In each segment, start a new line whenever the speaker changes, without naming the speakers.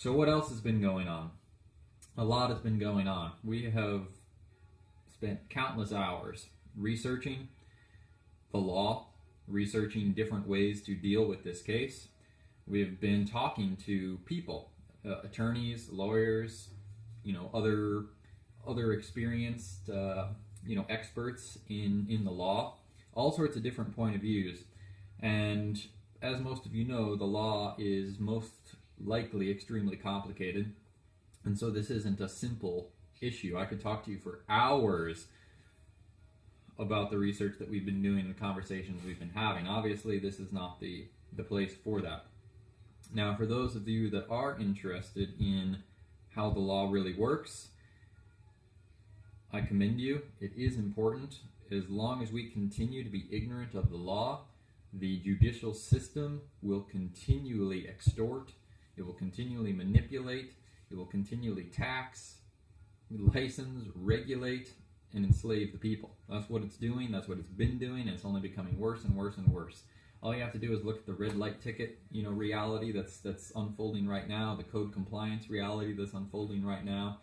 So what else has been going on? A lot has been going on. We have spent countless hours researching the law, researching different ways to deal with this case. We have been talking to people, attorneys, lawyers, other experienced, experts in the law, all sorts of different point of views. And as most of you know, the law is most likely extremely complicated. And so this isn't a simple issue. I could talk to you for hours about the research that we've been doing, the conversations we've been having. Obviously, this is not the place for that. Now, for those of you that are interested in how the law really works, I commend you. It is important. As long as we continue to be ignorant of the law, the judicial system will continually extort, it will continually manipulate, it will continually tax, license, regulate, and enslave the people. That's what it's doing, that's what it's been doing, and it's only becoming worse and worse and worse. All you have to do is look at the red light ticket, reality that's unfolding right now, the code compliance reality that's unfolding right now.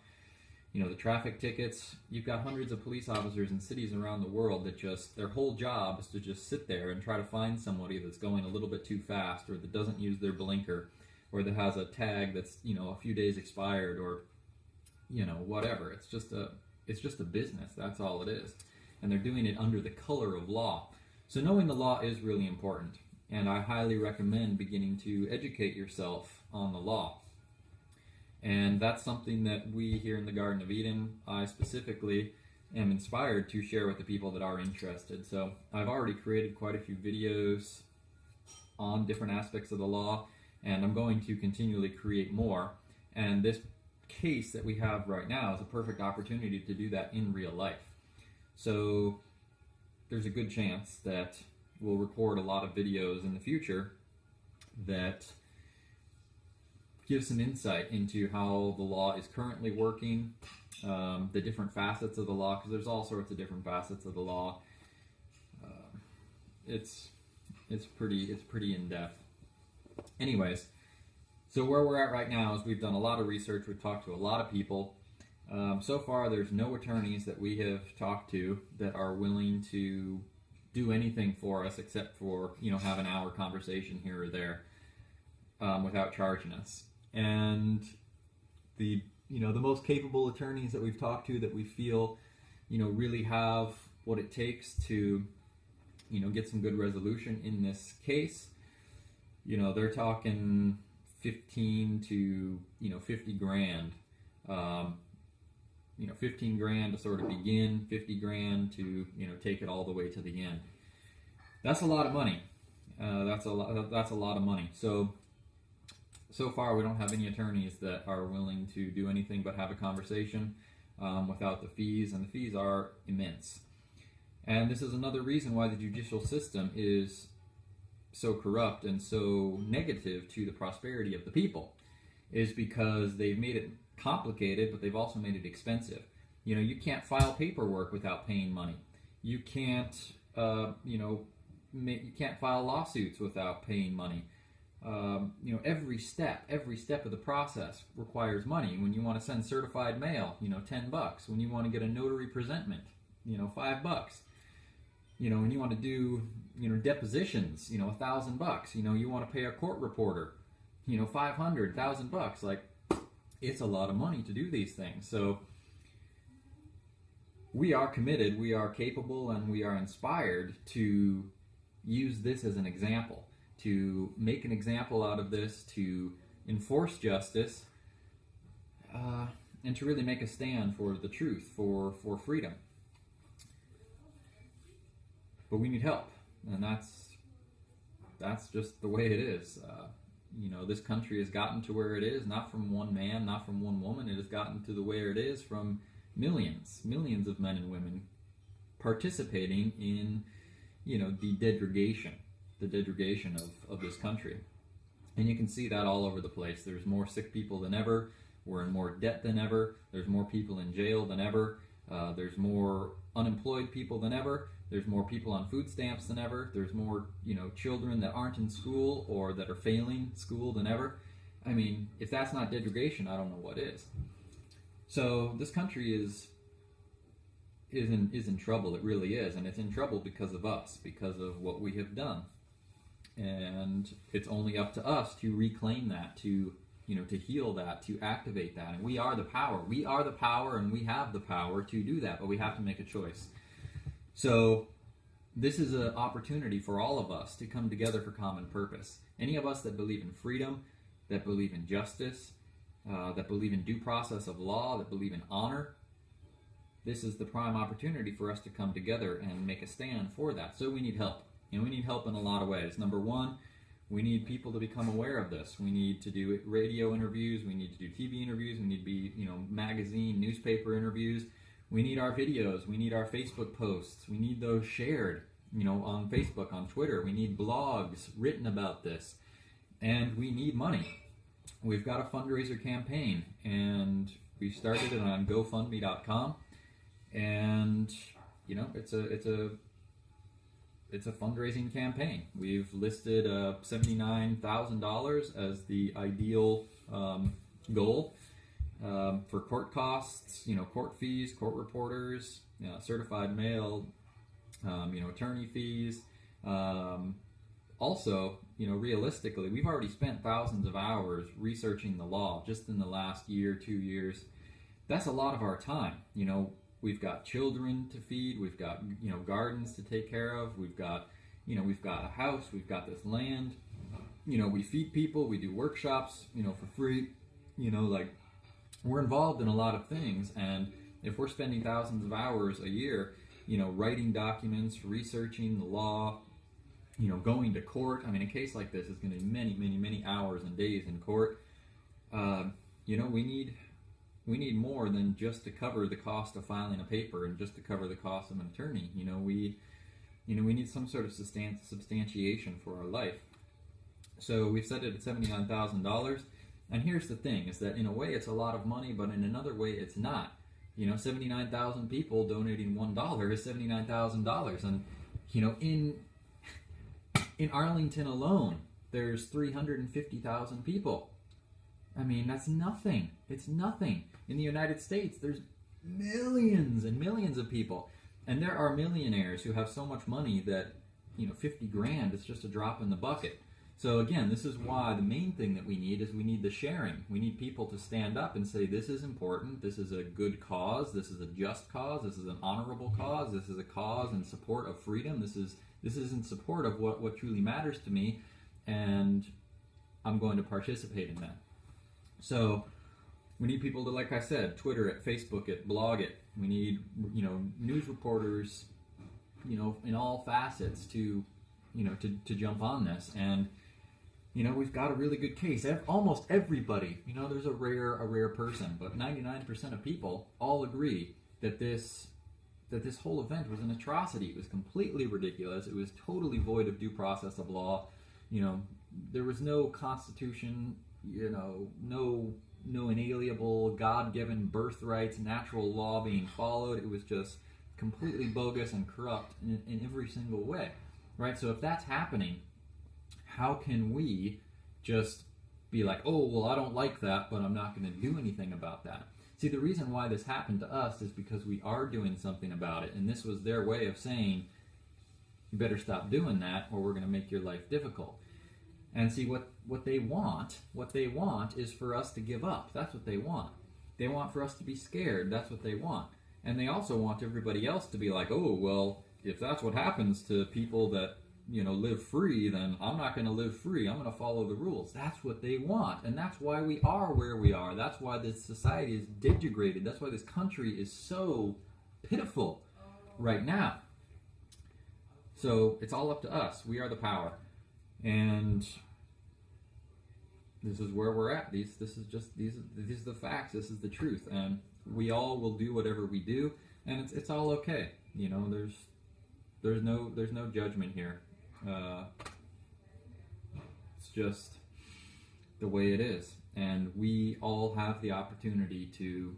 The traffic tickets. You've got hundreds of police officers in cities around the world that their whole job is to just sit there and try to find somebody that's going a little bit too fast, or that doesn't use their blinker, or that has a tag that's, a few days expired, or, whatever. It's just a business. That's all it is. And they're doing it under the color of law. So knowing the law is really important. And I highly recommend beginning to educate yourself on the law. And that's something that we here in the Garden of Eden, I specifically am inspired to share with the people that are interested. So I've already created quite a few videos on different aspects of the law, and I'm going to continually create more. And this case that we have right now is a perfect opportunity to do that in real life. So there's a good chance that we'll record a lot of videos in the future that give some insight into how the law is currently working, the different facets of the law, because there's all sorts of different facets of the law. It's pretty in-depth. Anyways, so where we're at right now is we've done a lot of research, we've talked to a lot of people. So far, there's no attorneys that we have talked to that are willing to do anything for us except for, have an hour conversation here or there without charging us. And the most capable attorneys that we've talked to that we feel, really have what it takes to, get some good resolution in this case, they're talking 15 to, 50 grand. 15 grand to sort of begin, 50 grand to, take it all the way to the end. That's a lot of money. That's a lot of money. So far, we don't have any attorneys that are willing to do anything but have a conversation without the fees, and the fees are immense. And this is another reason why the judicial system is so corrupt and so negative to the prosperity of the people, is because they've made it complicated, but they've also made it expensive. You can't file paperwork without paying money. You can't, you can't file lawsuits without paying money. Every step of the process requires money. When you want to send certified mail, $10. When you want to get a notary presentment, $5. When you want to do, depositions, $1,000. You want to pay a court reporter, $500, $1,000. Like, it's a lot of money to do these things. So we are committed, we are capable, and we are inspired to use this as an example, to make an example out of this, to enforce justice, and to really make a stand for the truth, for freedom. But we need help, and that's just the way it is. This country has gotten to where it is, not from one man, not from one woman. It has gotten to the where it is from millions of men and women participating in, the degradation of this country. And you can see that all over the place. There's more sick people than ever. We're in more debt than ever. There's more people in jail than ever. There's more unemployed people than ever. There's more people on food stamps than ever. There's more, children that aren't in school or that are failing school than ever. I mean, if that's not degradation, I don't know what is. So this country is in trouble. It really is, and it's in trouble because of us, because of what we have done. And it's only up to us to reclaim that, to heal that, to activate that. And we are the power. We are the power, and we have the power to do that, but we have to make a choice. So this is an opportunity for all of us to come together for common purpose. Any of us that believe in freedom, that believe in justice, that believe in due process of law, that believe in honor, this is the prime opportunity for us to come together and make a stand for that. So we need help. And we need help in a lot of ways. Number one, we need people to become aware of this. We need to do radio interviews. We need to do TV interviews. We need to be, magazine, newspaper interviews. We need our videos. We need our Facebook posts. We need those shared, on Facebook, on Twitter. We need blogs written about this. And we need money. We've got a fundraiser campaign, and we started it on GoFundMe.com. And it's a fundraising campaign. We've listed $79,000 as the ideal goal for court costs, court fees, court reporters, certified mail, attorney fees. Also, realistically, we've already spent thousands of hours researching the law just in the last year, 2 years. That's a lot of our time. We've got children to feed. We've got, gardens to take care of. We've got a house. We've got this land. We feed people. We do workshops, for free. We're involved in a lot of things. And if we're spending thousands of hours a year, writing documents, researching the law, going to court. I mean, a case like this is going to be many, many, many hours and days in court. We need more than just to cover the cost of filing a paper and just to cover the cost of an attorney. We need some sort of substantiation for our life. So we've set it at $79,000. And here's the thing, is that in a way it's a lot of money, but in another way it's not. 79,000 people donating $1 is $79,000. And, in Arlington alone, there's 350,000 people. I mean, that's nothing. It's nothing. In the United States, there's millions and millions of people. And there are millionaires who have so much money that, 50 grand is just a drop in the bucket. So again, this is why the main thing that we need is we need the sharing. We need people to stand up and say, this is important, this is a good cause, this is a just cause, this is an honorable cause, this is a cause in support of freedom, this is in support of what truly matters to me, and I'm going to participate in that. So we need people to, like I said, Twitter it, Facebook it, blog it. We need, news reporters, in all facets to jump on this. And, we've got a really good case. Almost everybody, there's a rare person, but 99% of people all agree that this whole event was an atrocity. It was completely ridiculous. It was totally void of due process of law. There was no constitution, no inalienable, God-given birthrights, natural law being followed. It was just completely bogus and corrupt in every single way, right? So if that's happening, how can we just be like, oh, well, I don't like that, but I'm not going to do anything about that? See, the reason why this happened to us is because we are doing something about it, and this was their way of saying, you better stop doing that, or we're going to make your life difficult. And see, what they want is for us to give up. That's what they want. They want for us to be scared. That's what they want. And they also want everybody else to be like, oh, well, if that's what happens to people that, live free, then I'm not going to live free. I'm going to follow the rules. That's what they want. And that's why we are where we are. That's why this society is degraded. That's why this country is so pitiful right now. So it's all up to us. We are the power. And this is where we're at. These are the facts. This is the truth. And we all will do whatever we do, and it's all okay. There's no judgment here. It's just the way it is, and we all have the opportunity to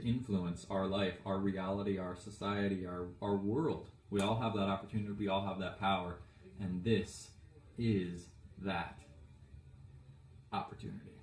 influence our life, our reality, our society, our world. We all have that opportunity. We all have that power, and this is that. opportunity.